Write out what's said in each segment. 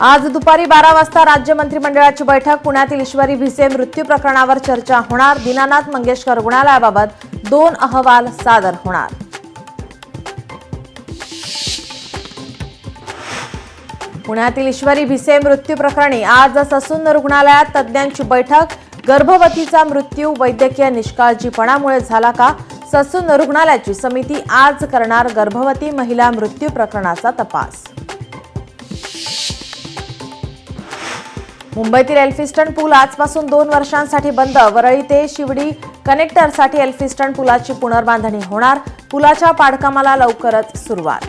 आज दुपारी 12 वाजता राज्य मंत्रिमंडळाची बैठक। पुण्यातील ईश्वरी भिसे मृत्यू प्रकरणावर चर्चा होणार। दीनानाथ मंगेशकर रुग्णालयाबाबत 2 अहवाल सादर होणार। पुण्यातील ईश्वरी भिसे मृत्यू प्रकरणी आज ससून रुग्णालयात तज्ज्ञांची बैठक। गर्भवतीचा मृत्यू वैद्यकीय निष्काळजीपणामुळे झाला का? ससून रुग्णालयाची समिती आज करणार गर्भवती महिला मृत्यू प्रकरणाचा तपास। मुंबईतील एल्फिस्टन पूल आजपासून 2 वर्षांसाठी बंद। वरळी ते शिवडी कनेक्टरसाठी एल्फिस्टन पुलाची पुनर्बांधणी होणार। पुलाच्या पाडकामाला लवकरच सुरुवात।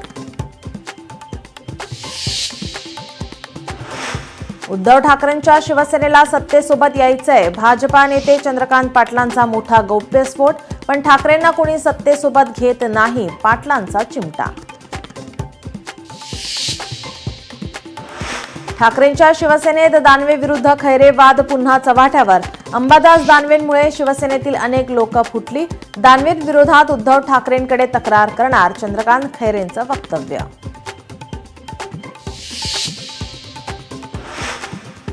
उद्धव ठाकरेंच्या शिवसेनेला सत्तेसोबत यायचंय। भाजपा नेते चंद्रकांत पाटलांचा मोठा गौप्यस्फोट। पण ठाकरेंना कोणी सत्तेसोबत घेत नाही, पाटलांचा चिमटा। ठाकरेंच्या शिवसेनेत दानवे विरुद्ध खैरे वाद पुन्हा चव्हाट्यावर। अंबादास दानवेंमुळे शिवसेनेतील अनेक लोक फुटली। दानवेंविरोधात उद्धव ठाकरेंकडे तक्रार करणार, चंद्रकांत खैरेंचं वक्तव्य।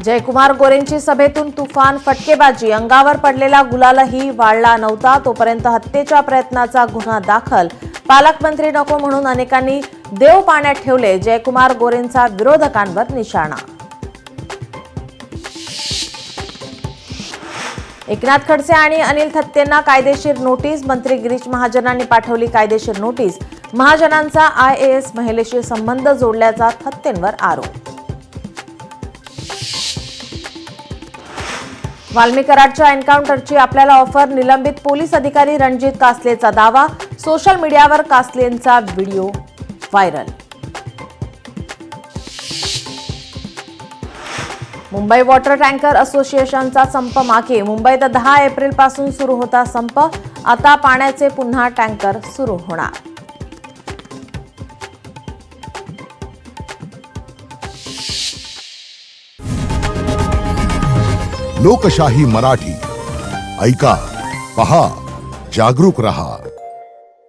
जयकुमार गोरेंची सभेतून तुफान फटकेबाजी। अंगावर पडलेला गुलालही वाळला नव्हता तोपर्यंत हत्येच्या प्रयत्नाचा गुन्हा दाखल। पालकमंत्री नको म्हणून अनेकांनी देव पाण्यात ठेवले। जयकुमार गोरेंचा विरोधकांवर निशाणा। एकनाथ खडसे आणि अनिल थत्तेंना कायदेशीर नोटीस। मंत्री गिरीश महाजनांनी पाठवली कायदेशीर नोटीस। महाजनांचा IAS महिलेशी संबंध जोडल्याचा थत्तेंवर आरोप। वाल्मी कराडच्या एन्काउंटरची आपल्याला ऑफर। निलंबित पोलीस अधिकारी रणजित कासलेचा दावा। सोशल मीडियावर कासलेंचा video viral. Mumbai water tanker असोसिएशनचा संप मागे। मुंबईत 10 एप्रिलपासून सुरू होता संप। आता पाण्याचे पुन्हा टँकर सुरू होणार। लोकशाही मराठी ऐका, पहा, जागरूक रहा।